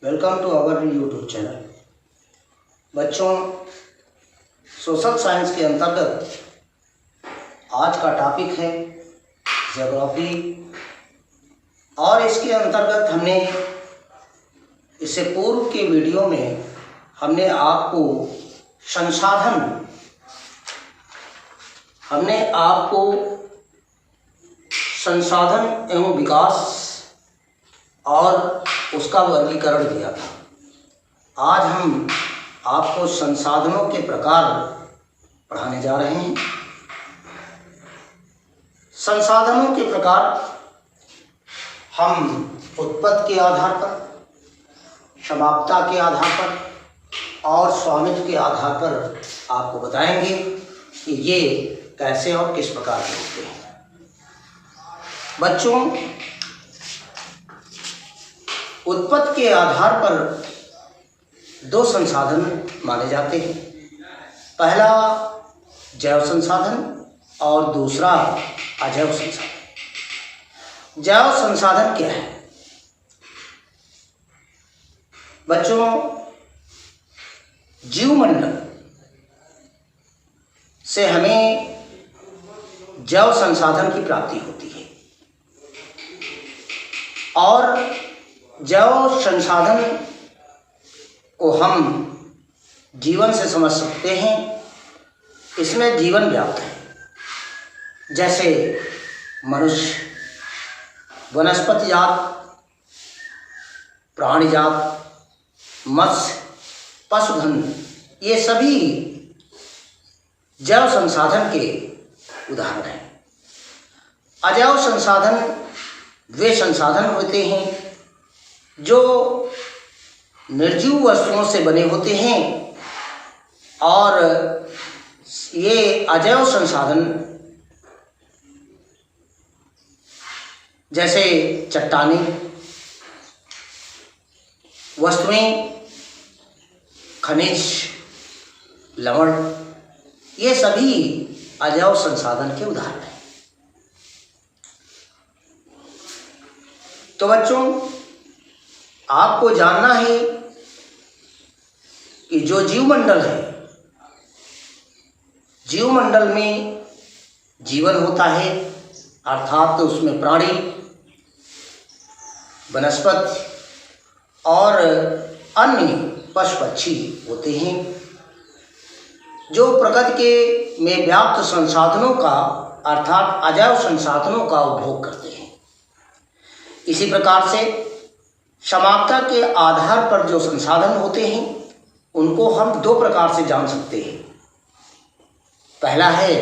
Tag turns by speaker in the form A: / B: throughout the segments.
A: Welcome to our YouTube channel. बच्चों, social science के अंतर्गत आज का टॉपिक है ज्योग्राफी। और इसके अंतर्गत इससे पूर्व के वीडियो में हमने आपको संसाधन एवं विकास और उसका वर्गीकरण दिया था। आज हम आपको संसाधनों के प्रकार पढ़ाने जा रहे हैं। संसाधनों के प्रकार हम उत्पत्ति के आधार पर, समाप्ता के आधार पर और स्वामित्व के आधार पर आपको बताएंगे कि ये कैसे और किस प्रकार के होते हैं। बच्चों, उत्पत्ति के आधार पर दो संसाधन माने जाते हैं। पहला जैव संसाधन और दूसरा अजैव संसाधन। जैव संसाधन क्या है? बच्चों, जीवमंडल से हमें जैव संसाधन की प्राप्ति होती है और जैव संसाधन को हम जीवन से समझ सकते हैं। इसमें जीवन व्याप्त है, जैसे मनुष्य, वनस्पति जात, प्राणी जात, मत्स्य, पशुधन, ये सभी जैव संसाधन के उदाहरण हैं। अजैव संसाधन वे संसाधन होते हैं जो निर्जीव वस्तुओं से बने होते हैं और ये अजैव संसाधन जैसे चट्टानें, वस्तुएं, खनिज, लवण, ये सभी अजैव संसाधन के उदाहरण हैं। तो बच्चों, आपको जानना है कि जो जीवमंडल है, जीवमंडल में जीवन होता है, अर्थात उसमें प्राणी, वनस्पति और अन्य पशु पक्षी होते हैं जो प्रकृति के में व्याप्त संसाधनों का अर्थात अजैव संसाधनों का उपभोग करते हैं। इसी प्रकार से समाप्ता के आधार पर जो संसाधन होते हैं उनको हम दो प्रकार से जान सकते हैं। पहला है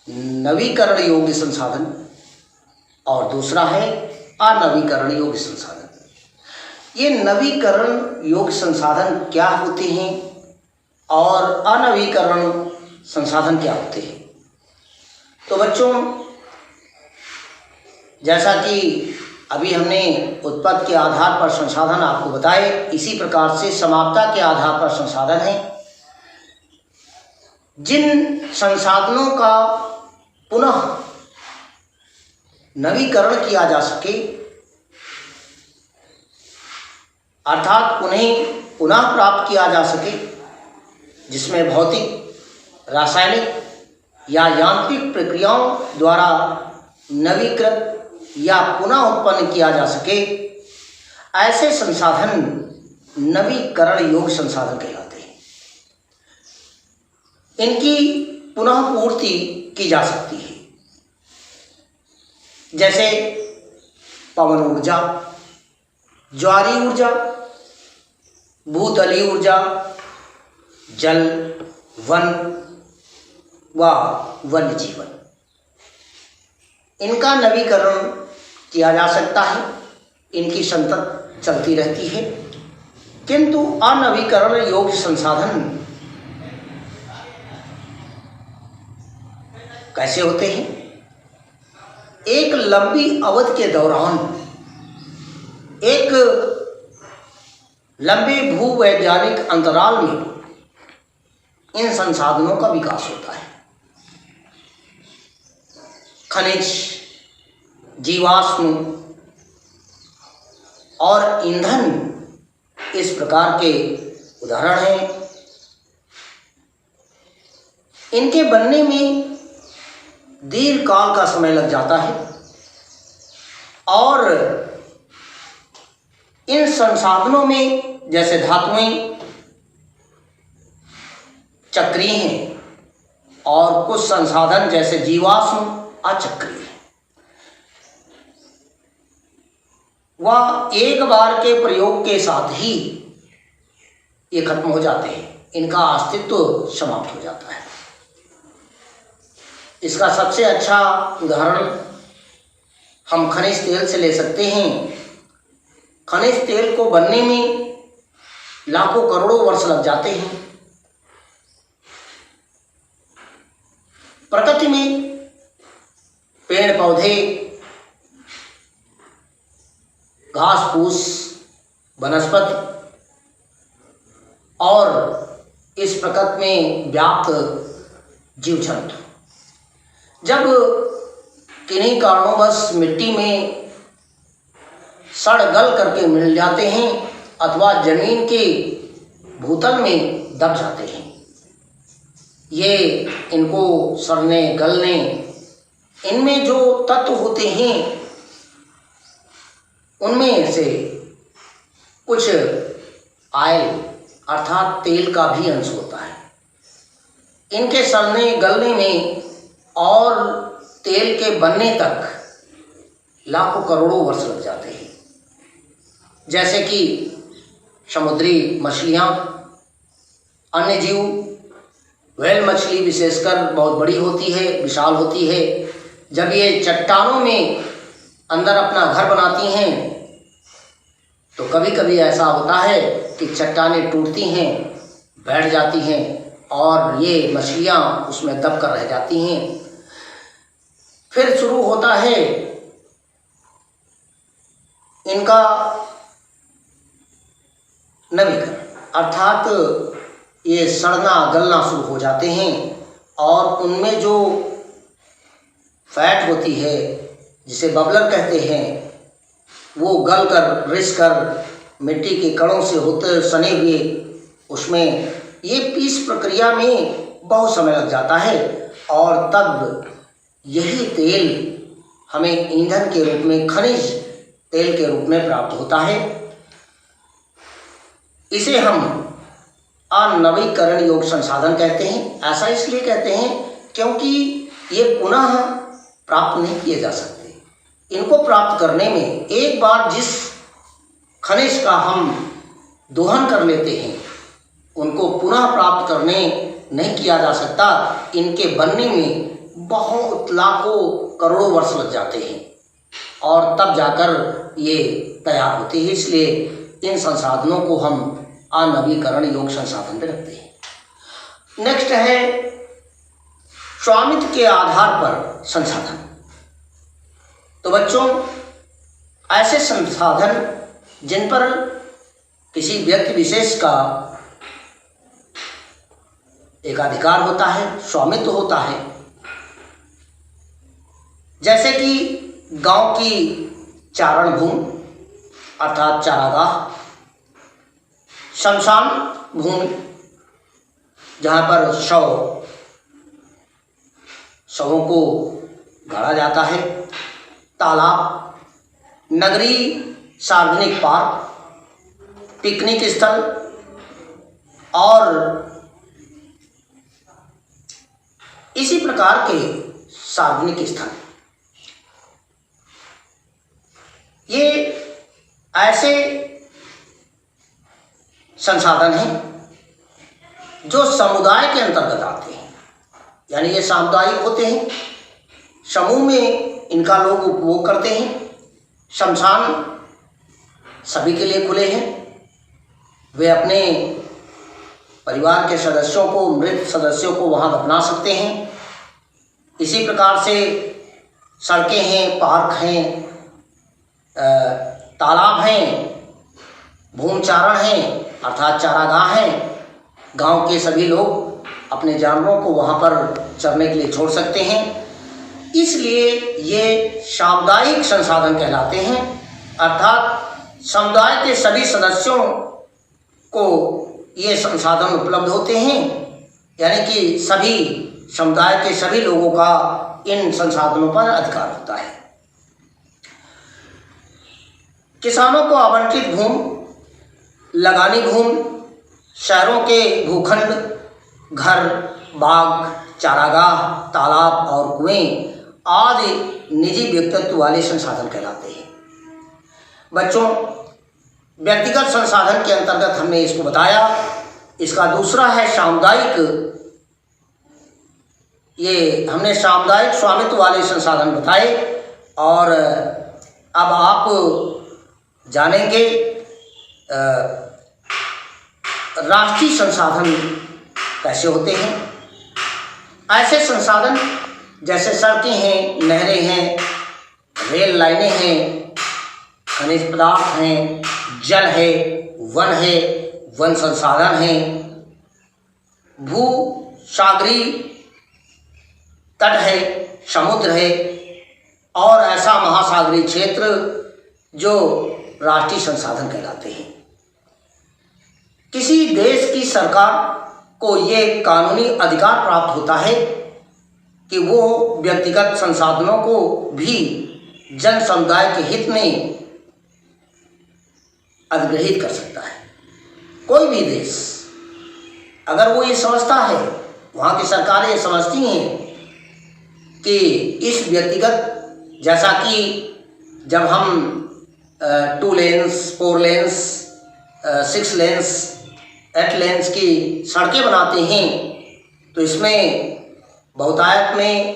A: नवीकरण योग्य संसाधन और दूसरा है अनवीकरण योग्य संसाधन। ये नवीकरण योग्य संसाधन क्या होते हैं और अनवीकरण संसाधन क्या होते हैं? तो बच्चों, जैसा कि अभी हमने उत्पत्ति के आधार पर संसाधन आपको बताए, इसी प्रकार से समाप्ता के आधार पर संसाधन है। जिन संसाधनों का पुनः नवीकरण किया जा सके, अर्थात उन्हें पुनः प्राप्त किया जा सके, जिसमें भौतिक, रासायनिक या यांत्रिक प्रक्रियाओं द्वारा नवीकृत या पुनः उत्पन्न किया जा सके, ऐसे संसाधन नवीकरण योग्य संसाधन कहलाते हैं। इनकी पुनः पूर्ति की जा सकती है, जैसे पवन ऊर्जा, ज्वारीय ऊर्जा, भूतलीय ऊर्जा, जल, वन व वन्य जीवन। इनका नवीकरण किया जा सकता है, इनकी संतत चलती रहती है। किंतु अनवीकरण योग्य संसाधन कैसे होते हैं? एक लंबी अवधि के दौरान एक लंबे भूवैज्ञानिक अंतराल में इन संसाधनों का विकास होता है। खनिज, जीवाश्म, और ईंधन इस प्रकार के उदाहरण हैं। इनके बनने में दीर्घ काल का समय लग जाता है और इन संसाधनों में जैसे धातुएं चक्रीय हैं और कुछ संसाधन जैसे जीवाश्म अचक्रीय हैं। वह एक बार के प्रयोग के साथ ही ये खत्म हो जाते हैं, इनका अस्तित्व समाप्त हो जाता है। इसका सबसे अच्छा उदाहरण हम खनिज तेल से ले सकते हैं। खनिज तेल को बनने में लाखों करोड़ों वर्ष लग जाते हैं। प्रकृति में पेड़ पौधे, घास फूस, वनस्पति और इस प्रकृति में व्याप्त जीव जंतु जब किन्हीं कारणोंवश मिट्टी में सड़ गल करके मिल जाते हैं अथवा जमीन के भूतल में दब जाते हैं, ये इनको सड़ने गलने, इनमें जो तत्व होते हैं उनमें से कुछ ऑयल अर्थात तेल का भी अंश होता है। इनके सड़ने गलने में और तेल के बनने तक लाखों करोड़ों वर्ष लग जाते हैं। जैसे कि समुद्री मछलियाँ, अन्य जीव, व्हेल मछली विशेषकर बहुत बड़ी होती है, विशाल होती है। जब ये चट्टानों में अंदर अपना घर बनाती हैं तो कभी कभी ऐसा होता है कि चट्टानें टूटती हैं, बैठ जाती हैं और ये मछलियाँ उसमें दब कर रह जाती हैं। फिर शुरू होता है इनका नवीकरण, अर्थात ये सड़ना गलना शुरू हो जाते हैं और उनमें जो फैट होती है जिसे बबलर कहते हैं वो गल कर रिस कर मिट्टी के कणों से होते सने हुए उसमें ये पीस प्रक्रिया में बहुत समय लग जाता है और तब यही तेल हमें ईंधन के रूप में, खनिज तेल के रूप में प्राप्त होता है। इसे हम अनवीकरण योग्य संसाधन कहते हैं। ऐसा इसलिए कहते हैं क्योंकि ये पुनः प्राप्त नहीं किए जा सकते। इनको प्राप्त करने में एक बार जिस खनिज का हम दोहन कर लेते हैं उनको पुनः प्राप्त करने नहीं किया जा सकता। इनके बनने में बहुत लाखों करोड़ों वर्ष लग जाते हैं और तब जाकर ये तैयार होते हैं। इसलिए इन संसाधनों को हम अनवीकरण योग्य संसाधन में रखते हैं। नेक्स्ट है स्वामित्व के आधार पर संसाधन। तो बच्चों, ऐसे संसाधन जिन पर किसी व्यक्ति विशेष का एक अधिकार होता है, स्वामित्व होता है, जैसे कि गांव की चारण भूमि अर्थात चारागाह, शमशान भूमि जहाँ पर शवों को गाड़ा जाता है, तालाब, नगरीय सार्वजनिक पार्क, पिकनिक स्थल और इसी प्रकार के सार्वजनिक स्थल, ये ऐसे संसाधन हैं जो समुदाय के अंतर्गत आते हैं, यानी ये सामुदायिक होते हैं। समूह में इनका लोग उपभोग करते हैं। शमशान सभी के लिए खुले हैं, वे अपने परिवार के सदस्यों को, मृत सदस्यों को वहाँ दफना सकते हैं। इसी प्रकार से सड़कें हैं, पार्क हैं, तालाब हैं, भूमचारण हैं अर्थात चारागाह हैं। गांव के सभी लोग अपने जानवरों को वहाँ पर चरने के लिए छोड़ सकते हैं। इसलिए ये सामुदायिक संसाधन कहलाते हैं, अर्थात समुदाय के सभी सदस्यों को ये संसाधन उपलब्ध होते हैं, यानी कि सभी समुदाय के सभी लोगों का इन संसाधनों पर अधिकार होता है। किसानों को आवंटित भूमि, लगानी भूमि, शहरों के भूखंड, घर, बाग, चारागाह, तालाब और कुएं आदि निजी व्यक्तित्व वाले संसाधन कहलाते हैं। बच्चों, व्यक्तिगत संसाधन के अंतर्गत हमने इसको बताया। इसका दूसरा है सामुदायिक। ये हमने सामुदायिक स्वामित्व वाले संसाधन बताए और अब आप जानेंगे राष्ट्रीय संसाधन कैसे होते हैं। ऐसे संसाधन जैसे सड़कें हैं, नहरें हैं, रेल लाइनें हैं, खनिज पदार्थ हैं, जल है, वन संसाधन हैं, भू सागरी तट है, समुद्र है और ऐसा महासागरीय क्षेत्र जो राष्ट्रीय संसाधन कहलाते हैं। किसी देश की सरकार को ये कानूनी अधिकार प्राप्त होता है कि वो व्यक्तिगत संसाधनों को भी जन समुदाय के हित में अधिग्रहित कर सकता है। कोई भी देश अगर वो ये समझता है, वहाँ की सरकारें ये समझती हैं कि इस व्यक्तिगत, जैसा कि जब हम 2 लेन्स, 4 लेन्स, 6 लेन्स, 8 लेन्स की सड़कें बनाते हैं तो इसमें बहुतायत में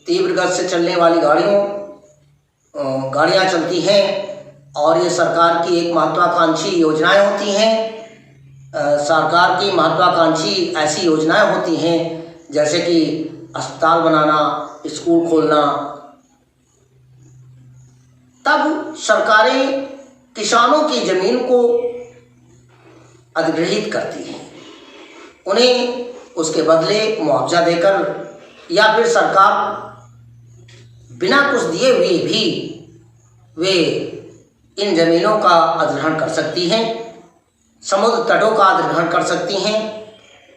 A: तीव्र गति से चलने वाली गाड़ियाँ चलती हैं और ये सरकार की एक महत्वाकांक्षी योजनाएं होती हैं। सरकार की महत्वाकांक्षी ऐसी योजनाएं होती हैं जैसे कि अस्पताल बनाना, स्कूल खोलना। तब सरकारें किसानों की ज़मीन को अधिग्रहित करती हैं, उन्हें उसके बदले मुआवजा देकर या फिर सरकार बिना कुछ दिए हुए भी वे इन ज़मीनों का अधिग्रहण कर सकती हैं, समुद्र तटों का अधिग्रहण कर सकती हैं,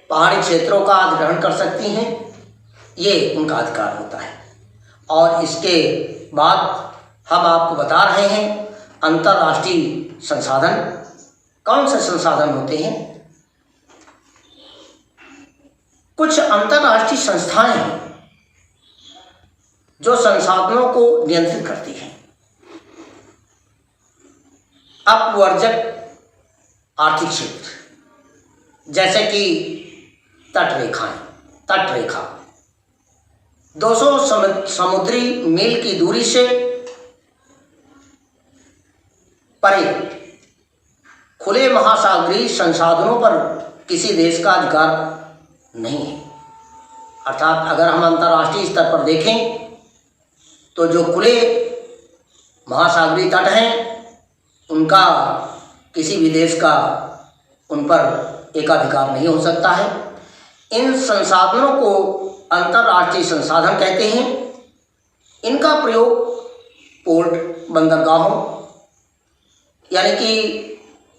A: पहाड़ी क्षेत्रों का अधिग्रहण कर सकती हैं। ये उनका अधिकार होता है। और इसके बाद हम आपको बता रहे हैं अंतर्राष्ट्रीय संसाधन। कौन से संसाधन होते हैं? कुछ अंतर्राष्ट्रीय संस्थाएं हैं जो संसाधनों को नियंत्रित करती हैं। अपवर्जक आर्थिक क्षेत्र जैसे कि तट रेखा 200 समुद्री मील की दूरी से परे खुले महासागरीय संसाधनों पर किसी देश का अधिकार नहीं है। अर्थात अगर हम अंतर्राष्ट्रीय स्तर पर देखें तो जो खुले महासागरीय तट हैं उनका किसी भी देश का उन पर एकाधिकार नहीं हो सकता है। इन संसाधनों को अंतर्राष्ट्रीय संसाधन कहते हैं। इनका प्रयोग पोर्ट, बंदरगाहों यानी कि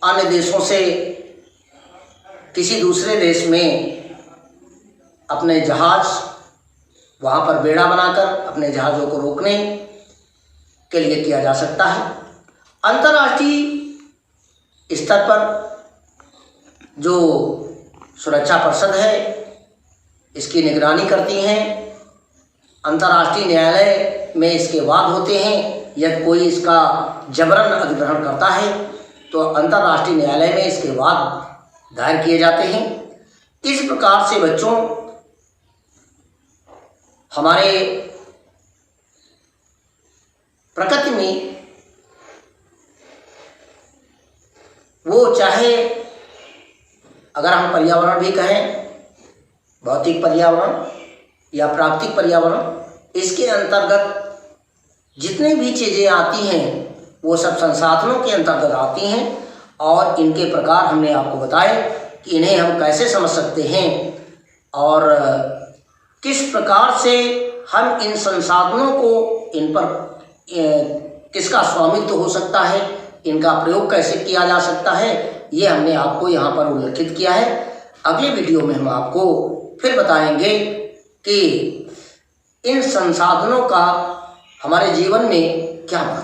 A: अन्य देशों से किसी दूसरे देश में अपने जहाज़, वहाँ पर बेड़ा बनाकर अपने जहाज़ों को रोकने के लिए किया जा सकता है। अंतर्राष्ट्रीय स्तर पर जो सुरक्षा परिषद है इसकी निगरानी करती हैं। अंतर्राष्ट्रीय न्यायालय में इसके वाद होते हैं। यदि कोई इसका जबरन अधिग्रहण करता है तो अंतर्राष्ट्रीय न्यायालय में इसके वाद दायर किए जाते हैं। इस प्रकार से बच्चों, हमारे प्रकृति में वो चाहे अगर हम पर्यावरण भी कहें, भौतिक पर्यावरण या प्राकृतिक पर्यावरण, इसके अंतर्गत जितनी भी चीज़ें आती हैं वो सब संसाधनों के अंतर्गत आती हैं। और इनके प्रकार हमने आपको बताए कि इन्हें हम कैसे समझ सकते हैं और किस प्रकार से हम इन संसाधनों को, इन पर किसका स्वामित्व हो सकता है, इनका प्रयोग कैसे किया जा सकता है ये हमने आपको यहाँ पर उल्लेखित किया है। अगली वीडियो में हम आपको फिर बताएंगे कि इन संसाधनों का हमारे जीवन में क्या महत्व